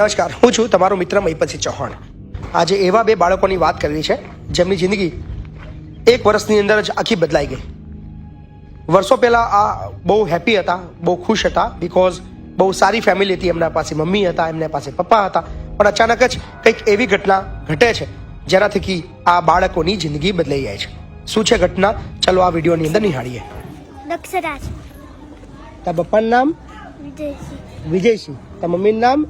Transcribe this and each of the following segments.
નમસ્કાર, હું છું તમારો મિત્ર મહીપતસિંહ ચૌહાણ। આજે એવા બે બાળકોની વાત કરવી છે જેમની જિંદગી 1 વર્ષની અંદર જ આખી બદલાઈ ગઈ। વર્ષો પહેલાં આ બહુ હેપી હતા, બહુ ખુશ હતા, બિકોઝ બહુ સારી ફેમિલી હતી। એમના પાસે મમ્મી હતા, એમના પાસે પપ્પા હતા, પણ અચાનક જ કંઈક એવી ઘટના ઘટે છે જેનાથી આ બાળકોની જિંદગી બદલાઈ જાય છે। શું છે ઘટના? ચાલો આ વિડીયોની અંદર નિહાળીએ। દક્ષરાજ, તારા પપ્પાનું નામ વિજયસિંહ, વિજયસિંહ, તારા મમ્મીનું નામ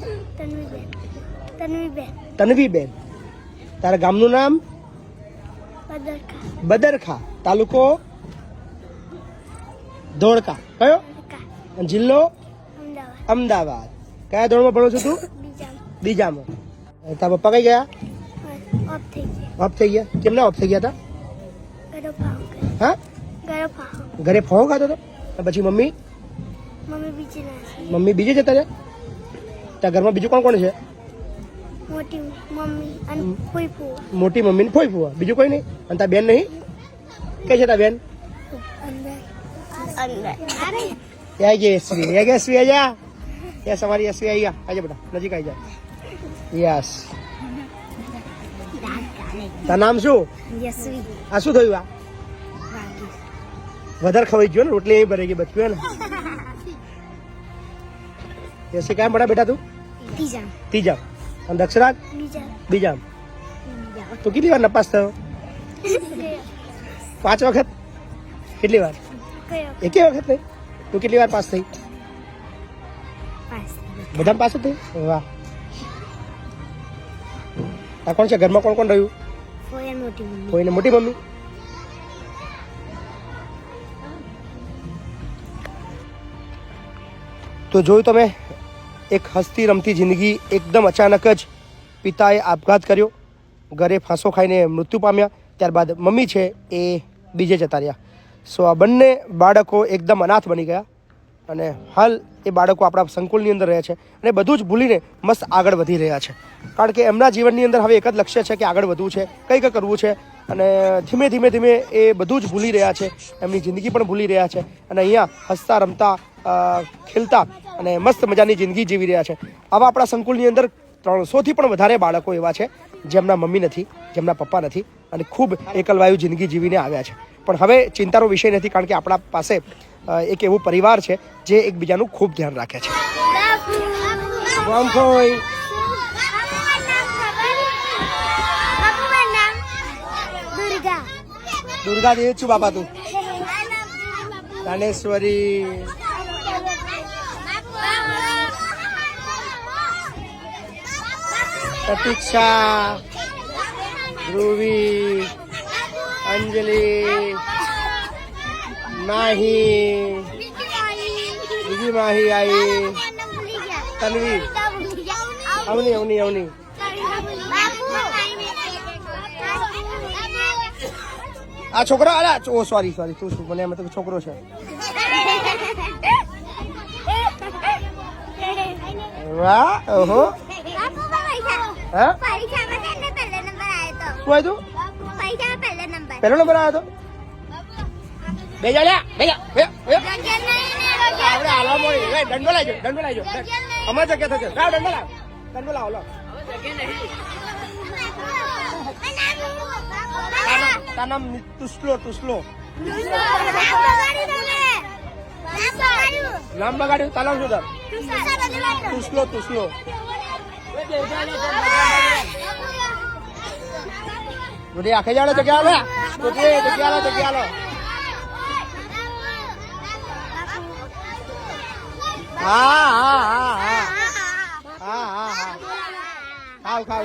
તન્વીબેન, તન્વીબેન, તારા ગામનું નામ બદરખા, બદરખા, તાલુકો ધોળકા, કયો? અને જિલ્લો અમદાવાદ, અમદાવાદ। કયા ધોરણમાં ભણો છો તું? બીજામાં। તારા પપ્પા કઈ ગયા? ઓફ થઈ ગયા, ઓફ થઈ ગયા? કેમના ઓફ થઈ ગયા હતા? ગળો ફાવો કર્યો, હા, ગળો ફાવો, ઘરે ફોન ખાતો હતો? અને પછી મમ્મી બીજી નાસી, મમ્મી બીજે જતા રહ્યા? ત્યાં ઘરમાં બીજું કોણ કોણ છે? મોટી મમ્મી અને ફૂઈ મોટી મમ્મી ને ફોઈ ફુવા, બીજું કોઈ નહીં? અને તાર બેન નહીં? કઈ છે તાર બેન? અંદર આવી ગઈ એસવી, આવી ગઈ એસવી, આવી જા। યસ, અમારી એસવી આવી ગયા। આજે બેટા નજીક આવી જા। યસ, તાર નામ શું? યશવી, આ શું થયું? આ વધારે ખવાઈ ગયો ને, રોટલી અહીં ભરાઈ ગઈ, બચ્યું ને। એસી કામ બડા બેટા તું? ત્રીજા। અને દક્ષરાજ બીજા। તું કેટલી વાર નપાસ થયો? 5 વખત? કેટલી વાર? એકે વખત નહીં? તું કેટલી વાર પાસ થઈ? બધા પાસ થઈ? વાહ। આ કોણ છે ઘરમાં? કોણ કોણ રહ્યું? ફોઈ ને મોટી મમ્મી। તો જોયું તમે, એક હસતી રમતી જિંદગી એકદમ અચાનક જ પિતાએ આપઘાત કર્યો, ઘરે ફાંસો ખાઈને મૃત્યુ પામ્યા। ત્યારબાદ મમ્મી છે એ બીજે જતા રહ્યા। સો આ બંને બાળકો એકદમ અનાથ બની ગયા અને હાલ એ બાળકો આપણા સંકુલની અંદર રહે છે અને બધું જ ભૂલીને મસ્ત આગળ વધી રહ્યા છે, કારણ કે એમના જીવનની અંદર હવે એક જ લક્ષ્ય છે કે આગળ વધવું છે, કંઈક કરવું છે। અને ધીમે ધીમે એ બધું જ ભૂલી રહ્યા છે, એમની જિંદગી પણ ભૂલી રહ્યા છે અને અહીંયા હસતા રમતા ખેલતા અને મસ્ત મજાની જિંદગી જીવી રહ્યા છે। આવા આપણા સંકુલની અંદર 300થી પણ વધારે બાળકો એવા છે જેમના મમ્મી નથી, જેમના પપ્પા નથી અને ખૂબ એકલવાયુ જિંદગી જીવીને આવ્યા છે। પણ હવે ચિંતાનો વિષય નથી, કારણ કે આપણા પાસે એક એવું પરિવાર છે જે એકબીજાનું ખૂબ ધ્યાન રાખે છે। દુર્ગા દેવ છું બાપા તું? દાનેશ્વરી, પ્રતીક્ષા, ધ્રુવી, અંજલિ, માહી, બીજી માહી આવી, તન્વી, અવની। આ છોકરો? અરે ઓ સોરી, તું શું? મને એમ તો છોકરો છે। વાહ, ઓહો, હા, શું આવ્યું? પહેલો નંબર આવ્યો તો? બે જા, દંડો લાવજો, અમારે જગ્યા થશે। દંડો લાવો, લો। તારું નામ તુસ્લો। નામ બગાડ્યું? તારું નામ શું તાર? તુસ્લો। બધી આખે જાડો જગ્યા લો, જગ્યા લો। હા, ખાવ।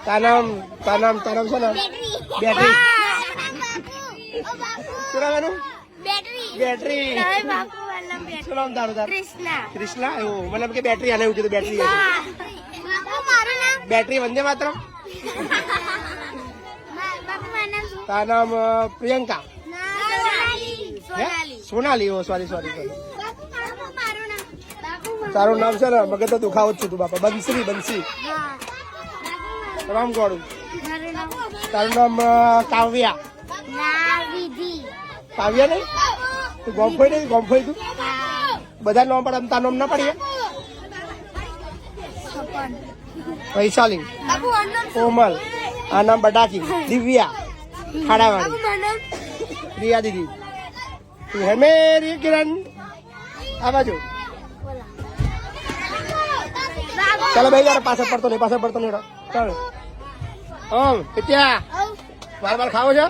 તારું નામ છે ને? બેટરી। શું નામ? બેટરી। શું નામ તારું? કૃષ્ણા। એવું મને કે બેટરી આને એવું કીધું, બેટરી વંદે માતરમ। તારું નામ પ્રિયંકા, સોનાલી। ઓ સોરી। તારું નામ છે ને, મગજ તો દુખાવો જ છું તું બાપા, બંસી। રામ ગોળું। તારું નામ કાવ્યા? કાવ્યા નહીં? તું ગોમફોઈ નહીં? તું બધા નામ પડે તાર નામ ના પડીએ સપન વૈશાલી બાબુ અન્નમ કોમલ આ નામ બટાકી દિવ્યા ખાડાવાળી મનમ પ્રિયા દીદી તું હે મેરી કિરણ આ બાજુ ચાલો ભાઈ યાર પાછળ પડતો નહીં ચાલો ઓમ પિત્યા માર ખાવો છો